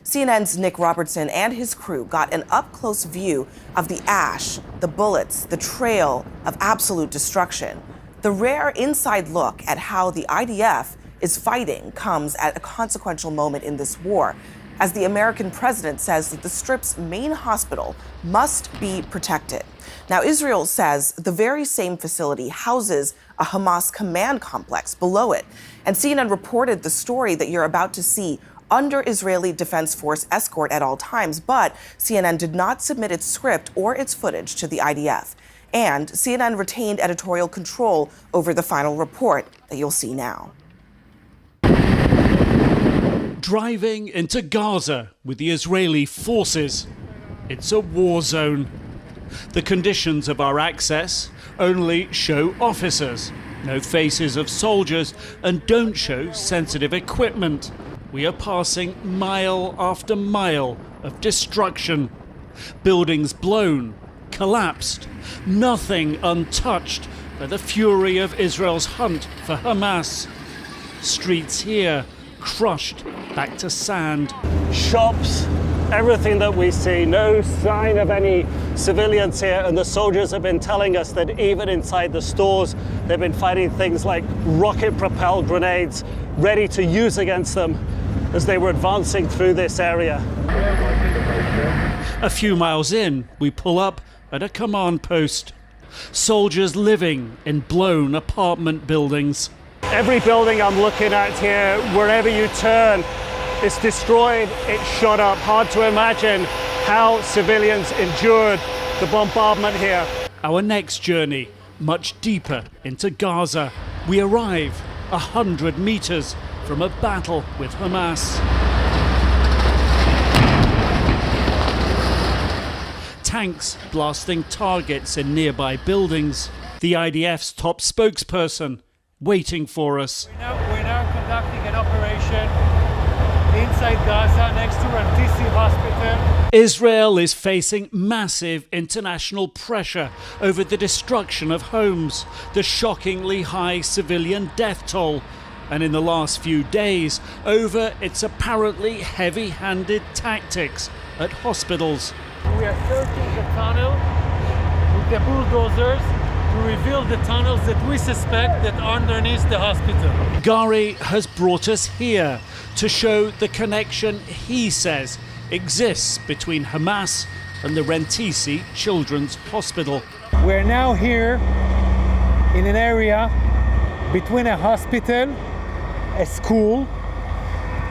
CNN's Nick Robertson and his crew got an up-close view of the ash, the bullets, the trail of absolute destruction. The rare inside look at how the IDF is fighting comes at a consequential moment in this war, as the American president says that the Strip's main hospital must be protected. Now, Israel says the very same facility houses a Hamas command complex below it. And CNN reported the story that you're about to see under Israeli Defense Force escort at all times, but CNN did not submit its script or its footage to the IDF. And CNN retained editorial control over the final report that you'll see now. Driving into Gaza with the Israeli forces. It's a war zone. The conditions of our access only show officers, no faces of soldiers, and don't show sensitive equipment. We are passing mile after mile of destruction. Buildings blown, collapsed, nothing untouched by the fury of Israel's hunt for Hamas. Streets here crushed back to sand. Shops, everything that we see, no sign of any civilians here, and the soldiers have been telling us that even inside the stores they've been fighting things like rocket-propelled grenades ready to use against them as they were advancing through this area. A few miles in, we pull up at a command post. Soldiers living in blown apartment buildings. Every building I'm looking at here, wherever you turn, it's destroyed, it's shot up. Hard to imagine how civilians endured the bombardment here. Our next journey, much deeper into Gaza. We arrive 100 meters from a battle with Hamas. Tanks blasting targets in nearby buildings. The IDF's top spokesperson waiting for us. We're now conducting an operation inside Gaza next to Rantisi Hospital. Israel is facing massive international pressure over the destruction of homes, the shockingly high civilian death toll, and in the last few days, over its apparently heavy-handed tactics at hospitals. We are searching the tunnel with the bulldozers to reveal the tunnels that we suspect that are underneath the hospital. Gary has brought us here to show the connection he says exists between Hamas and the Rantisi Children's Hospital. We're now here in an area between a hospital, a school,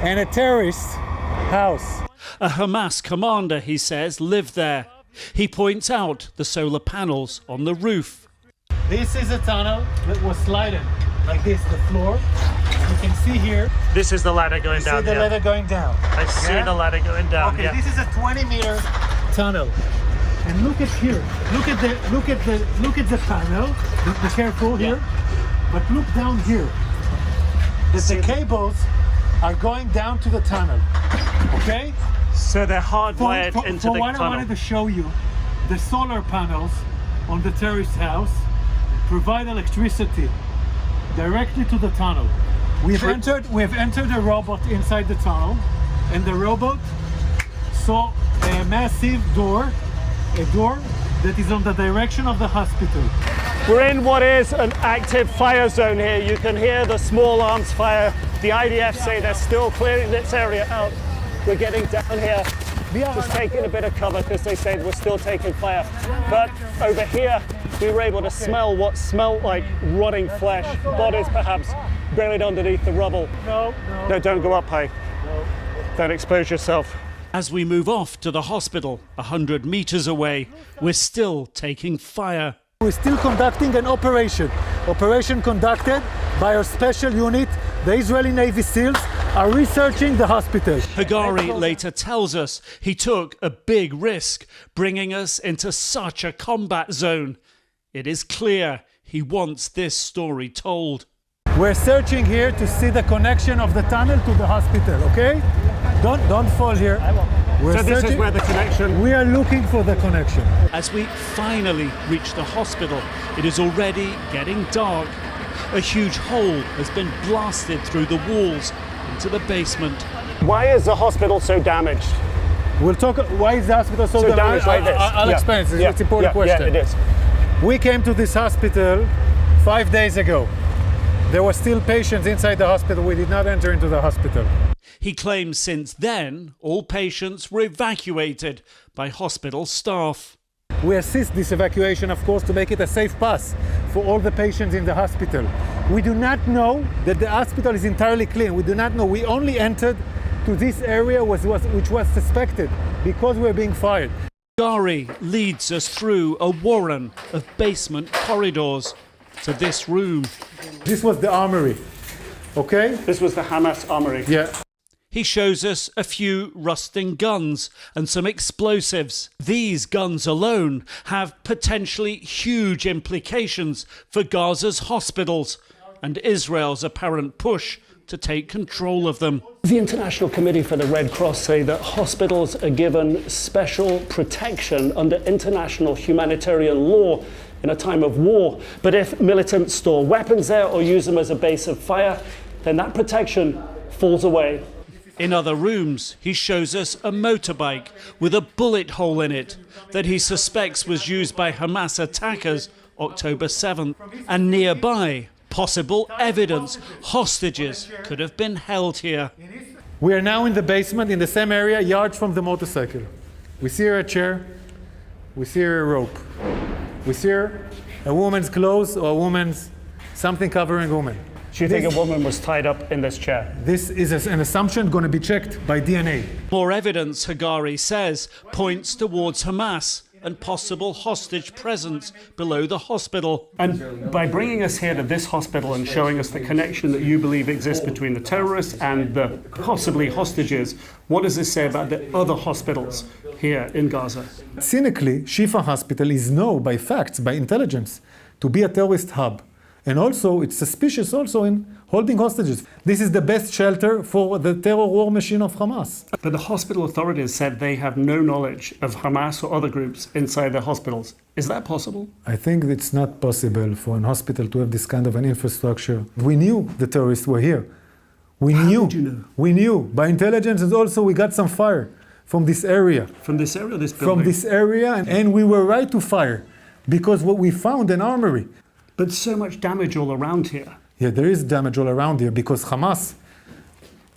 and a terrorist house. A Hamas commander, he says, lived there. He points out the solar panels on the roof. This is a tunnel that was sliding like this, the floor. You can see here. This is the ladder going down. See the ladder going down. I see the ladder going down. Okay, this is a 20-meter tunnel. And look at here. Look at the panel. Be careful here. But look down here. The cables are going down to the tunnel. Okay? So they're hardwired into the tunnel. What I wanted to show you, the solar panels on the terrorist house provide electricity directly to the tunnel. We have entered a robot inside the tunnel, and the robot saw a massive door, a door that is on the direction of the hospital. We're in what is an active fire zone here. You can hear the small arms fire. The IDF say they're still clearing this area out. We're getting down here, just taking a bit of cover because they say we're still taking fire. But over here, we were able to smell what smelled like rotting flesh, bodies perhaps buried underneath the rubble. No, don't go up high. No. Don't expose yourself. As we move off to the hospital, 100 meters away, we're still taking fire. We're still conducting an operation conducted by our special unit. The Israeli Navy SEALs are researching the hospital. Hagari later tells us he took a big risk bringing us into such a combat zone. It is clear he wants this story told. We're searching here to see the connection of the tunnel to the hospital, okay? Don't fall here. So this is where the connection... We are looking for the connection. As we finally reach the hospital, it is already getting dark. A huge hole has been blasted through the walls into the basement. Why is the hospital so damaged? We'll talk. Why is the hospital so damaged like this? I'll explain. It's an important question. Yeah, it is. We came to this hospital 5 days ago. There were still patients inside the hospital. We did not enter into the hospital. He claims since then all patients were evacuated by hospital staff. We assist this evacuation, of course, to make it a safe pass for all the patients in the hospital. We do not know that the hospital is entirely clean. We do not know. We only entered to this area which was suspected because we're being fired. Gari leads us through a warren of basement corridors to this room. This was the armory, okay? This was the Hamas armory. Yeah. He shows us a few rusting guns and some explosives. These guns alone have potentially huge implications for Gaza's hospitals and Israel's apparent push to take control of them. The International Committee for the Red Cross say that hospitals are given special protection under international humanitarian law in a time of war. But if militants store weapons there or use them as a base of fire, then that protection falls away. In other rooms, he shows us a motorbike with a bullet hole in it that he suspects was used by Hamas attackers October 7th. And nearby, possible evidence hostages could have been held here. We are now in the basement, in the same area, yards from the motorcycle. We see here a chair. We see here a rope. We see here a woman's clothes or a woman's something covering a woman. Do you think a woman was tied up in this chair? This is an assumption going to be checked by DNA. More evidence, Hagari says, points towards Hamas and possible hostage presence below the hospital. And by bringing us here to this hospital and showing us the connection that you believe exists between the terrorists and the possibly hostages, what does this say about the other hospitals here in Gaza? Cynically, Shifa Hospital is known by facts, by intelligence, to be a terrorist hub. And also, it's suspicious also in holding hostages. This is the best shelter for the terror war machine of Hamas. But the hospital authorities said they have no knowledge of Hamas or other groups inside their hospitals. Is that possible? I think it's not possible for an hospital to have this kind of an infrastructure. We knew the terrorists were here. How did you know? We knew by intelligence, and also we got some fire from this area. From this area, this building? From this area, and we were right to fire because what we found an armory. But so much damage all around here. Yeah, there is damage all around here because Hamas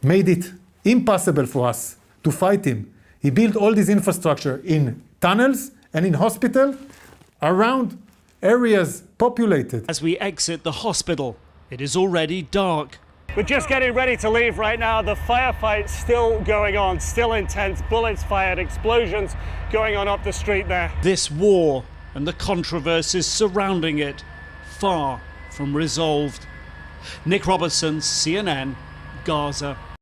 made it impossible for us to fight him. He built all this infrastructure in tunnels and in hospital around areas populated. As we exit the hospital, it is already dark. We're just getting ready to leave right now. The firefight's still going on, still intense. Bullets fired, explosions going on up the street there. This war and the controversies surrounding it far from resolved. Nick Robertson, CNN, Gaza.